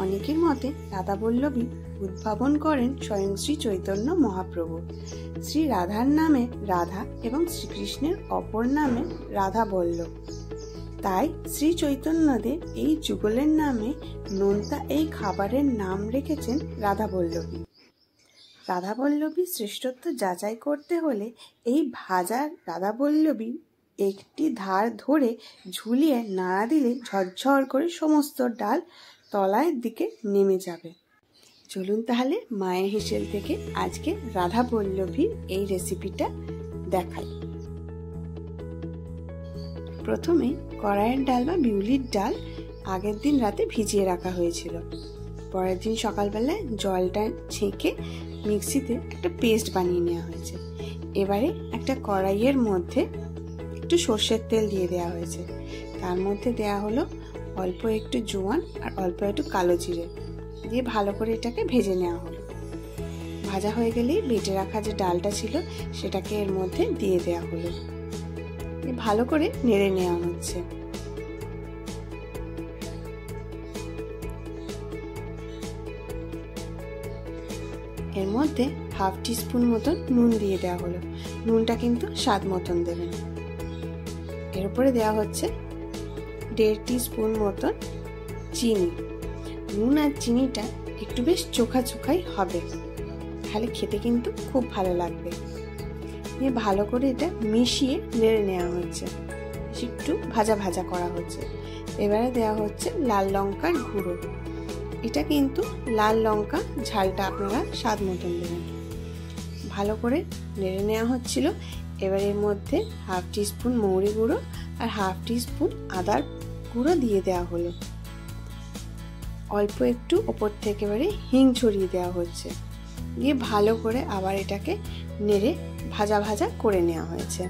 অনেকের মতে রাধাবল্লভী উদ্ভাবন করেন স্বয়ং শ্রী চৈতন্য মহাপ্রভু। শ্রী রাধার নামে রাধা এবং শ্রীকৃষ্ণের অপর নামে রাধাবল্লভ। তাই শ্রী চৈতন্যদেব এই যুগলের নামে নোনতা এই খাবারের নাম রেখেছেন রাধাবল্লভী। রাধাবল্লভীর শ্রেষ্ঠত্ব যাচাই করতে হলে এই ভাজা রাধাবল্লভী একটি ধার ধরে ঝুলিয়ে নাড়া দিলে ঝরঝর করে সমস্ত ডাল তলার দিকে নেমে যাবে। চলুন তাহলে মায়ের হেসেল থেকে আজকে রাধাবল্লভীর এই রেসিপিটা দেখাই। প্রথমে কড়াইয়ের ডাল বা বিউলির ডাল আগের দিন রাতে ভিজিয়ে রাখা হয়েছিল। পরের দিন সকালবেলায় জলটা ছেঁকে মিক্সিতে একটা পেস্ট বানিয়ে নেওয়া হয়েছে। এবারে একটা কড়াইয়ের মধ্যে একটু সর্ষের তেল দিয়ে দেওয়া হয়েছে। তার মধ্যে দেওয়া হলো অল্প একটু জোয়ান আর অল্প একটু কালো জিরে দিয়ে ভালো করে এটাকে ভেজে নেওয়া হলো। ভাজা হয়ে গেলেই বেটে রাখা যে ডালটা ছিল সেটাকে এর মধ্যে দিয়ে দেওয়া হলো। ভালো করে নেড়ে নেওয়া হচ্ছে। এর মধ্যে হাফ টিস্পুন মতন নুন দিয়ে দেওয়া হলো। নুনটা কিন্তু স্বাদ মতন দেবেন। এর উপরে দেওয়া হচ্ছে 1.5 টিস্পুন মতন চিনি। নুন আর চিনিটা একটু বেশ চোখা চোখাই হবে, তাহলে খেতে কিন্তু খুব ভালো লাগবে। নিয়ে ভালো করে এটা মিশিয়ে নেড়ে নেওয়া হচ্ছে, একটু ভাজা ভাজা করা হচ্ছে। এবারে দেওয়া হচ্ছে লাল লঙ্কার গুঁড়ো। এটা কিন্তু লাল লঙ্কা ঝালটা আপনারা স্বাদ মতন দেবেন। ভালো করে নেড়ে নেওয়া হচ্ছিল। এবার এর মধ্যে হাফ টিস্পুন মৌরি গুঁড়ো আর হাফ টিস্পুন আদার গুঁড়ো দিয়ে দেওয়া হলো। অল্প একটু ওপর থেকে এবারে হিং ছড়িয়ে দেওয়া হচ্ছে। দিয়ে ভালো করে আবার এটাকে নেড়ে ভাজা ভাজা করে নেওয়া হয়েছে।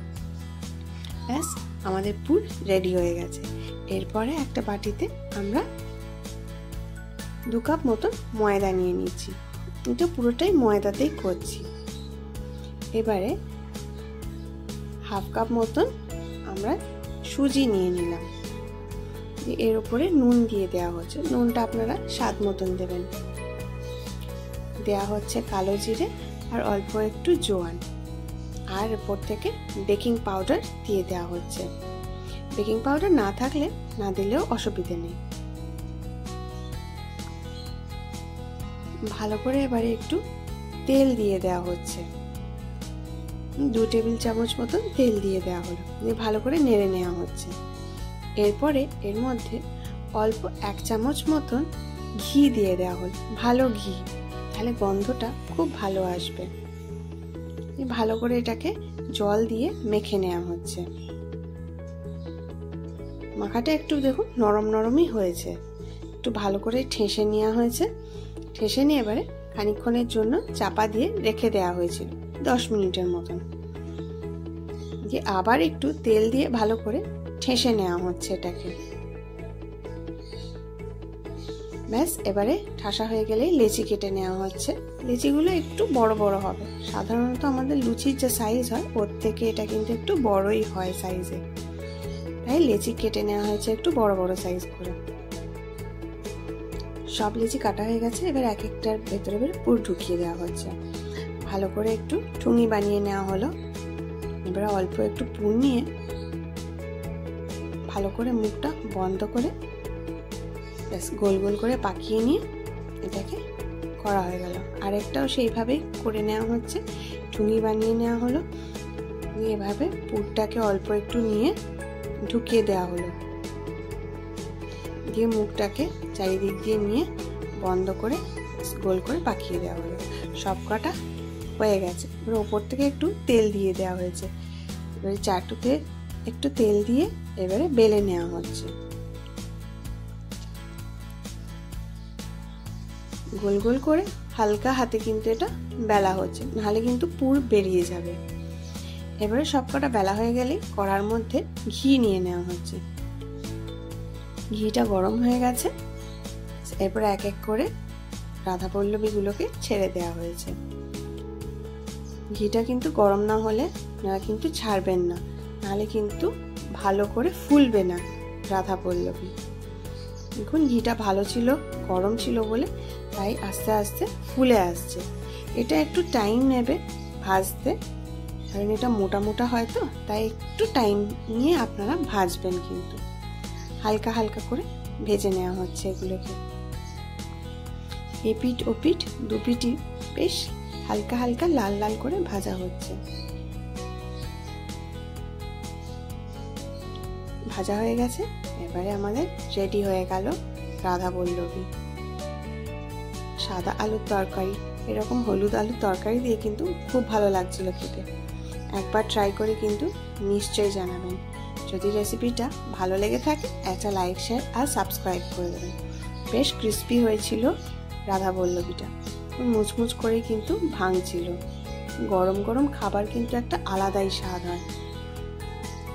ব্যাস, আমাদের পুর রেডি হয়ে গেছে। এরপরে একটা বাটিতে আমরা 2 কাপ মতন ময়দা নিয়ে নিচ্ছি। কিন্তু পুরোটাই ময়দাতেই করছি। এবারে হাফ কাপ মতন আমরা সুজি নিয়ে নিলাম। এর উপরে নুন দিয়ে দেওয়া হচ্ছে। নুনটা আপনারা স্বাদ মতন দেবেন। দেওয়া হচ্ছে কালো জিরে আর অল্প একটু জোয়ান, আর উপর থেকে বেকিং পাউডার দিয়ে দেওয়া হচ্ছে। বেকিং পাউডার না থাকলে না দিলেও অসুবিধে নেই। ভালো করে এবারে একটু তেল দিয়ে দেওয়া হচ্ছে। 2 টেবিল চামচ মতন তেল দিয়ে দেওয়া হলো। দিয়ে ভালো করে নেড়ে নেওয়া হচ্ছে। এরপরে এর মধ্যে অল্প 1 চামচ মতন ঘি দিয়ে দেওয়া হলো, ভালো ঘি, তাহলে গন্ধটা খুব ভালো আসবে। ভালো করে এটাকে জল দিয়ে মেখে নেওয়া হচ্ছে। মাখাটা একটু দেখুন নরম নরমই হয়েছে। একটু ভালো করে ঠেসে নেওয়া হয়েছে। ঠেসে নিয়ে এবারে খানিকক্ষণের জন্য চাপা দিয়ে রেখে দেওয়া হয়েছিল 10 মিনিটের মতন। দিয়ে আবার একটু তেল দিয়ে ভালো করে ঠেসে নেওয়া হচ্ছে এটাকে। ব্যাস, এবারে ঠাসা হয়ে গেলেই লেচি কেটে নেওয়া হচ্ছে। লেচিগুলো একটু বড় বড় হবে। সাধারণত আমাদের লুচির যে সাইজ হয় ওর থেকে এটা কিন্তু একটু বড়ই হয় সাইজে, তাই লেচি কেটে নেওয়া হয়েছে একটু বড় বড় সাইজ করে। সব লেচি কাটা হয়ে গেছে। এবার এক একটার ভেতরে পুর ঢুকিয়ে দেওয়া হচ্ছে। ভালো করে একটু ঠুঙি বানিয়ে নেওয়া হলো। এবারে অল্প একটু পুর নিয়ে ভালো করে মুখটা বন্ধ করে ব্যাস গোল গোল করে পাকিয়ে নিয়ে এটাকে করা হয়ে গেল। আরেকটাও সেইভাবেই করে নেওয়া হচ্ছে। ঠুঙি বানিয়ে নেওয়া হলো। এভাবে পুরটাকে অল্প একটু নিয়ে ঢুকিয়ে দেওয়া হলো। দিয়ে মুখটাকে চারিদিক দিয়ে নিয়ে বন্ধ করে গোল করে পাকিয়ে দেওয়া হলো। সব কটা হয়ে গেছে। এবার ওপর থেকে একটু তেল দিয়ে দেওয়া হয়েছে। এবারে চাটুতে একটু তেল দিয়ে এবারে বেলে নেওয়া হচ্ছে। গোল গোল করে হালকা হাতে কিন্তু এটা বেলা হচ্ছে, নাহলে কিন্তু পুর বেরিয়ে যাবে। এবারে সবকটা বেলা হয়ে গেলে কড়ার মধ্যে ঘি নিয়ে নেওয়া হচ্ছে। ঘিটা গরম হয়ে গেছে। এরপরে এক এক করে রাধাবল্লভীগুলোকে ছেড়ে দেওয়া হয়েছে। ঘিটা কিন্তু গরম না হলে আপনারা কিন্তু ছাড়বেন না, নাহলে কিন্তু ভালো করে ফুলবে না রাধাবল্লভী। দেখুন ঘিটা ভালো ছিল, গরম ছিল বলে তাই আস্তে আস্তে ফুলে আসছে। এটা একটু টাইম নেবে ভাজতে, কারণ এটা মোটা মোটা হয় তো, তাই একটু টাইম নিয়ে আপনারা ভাজবেন। কিন্তু হালকা হালকা করে ভেজে নেওয়া হচ্ছে এগুলোকে। এপিঠ ওপিঠ দুপিঠই বেশ হালকা হালকা লাল লাল করে ভাজা হচ্ছে। ভাজা হয়ে গেছে, এবারে আমাদের রেডি হয়ে গেল রাধা বল্লভী। সাদা আলুর তরকারি, এরকম হলুদ আলুর তরকারি দিয়ে কিন্তু খুব ভালো লাগছিল খেতে। একবার ট্রাই করে কিন্তু নিশ্চয়ই জানাবেন। যদি রেসিপিটা ভালো লেগে থাকে একটা লাইক, শেয়ার আর সাবস্ক্রাইব করে দেবেন। বেশ ক্রিস্পি হয়েছিল রাধা বল্লভীটা, মুচমুচ করে কিন্তু ভাঙছিল। গরম গরম খাবার কিন্তু একটা আলাদাই স্বাদ হয়।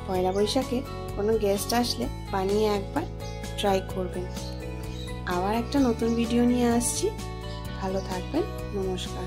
পয়লা বৈশাখে কোনো গেস্ট আসলে বানিয়ে একবার ট্রাই করবেন। আবার একটা নতুন ভিডিও নিয়ে আসছি। ভালো থাকবেন, নমস্কার।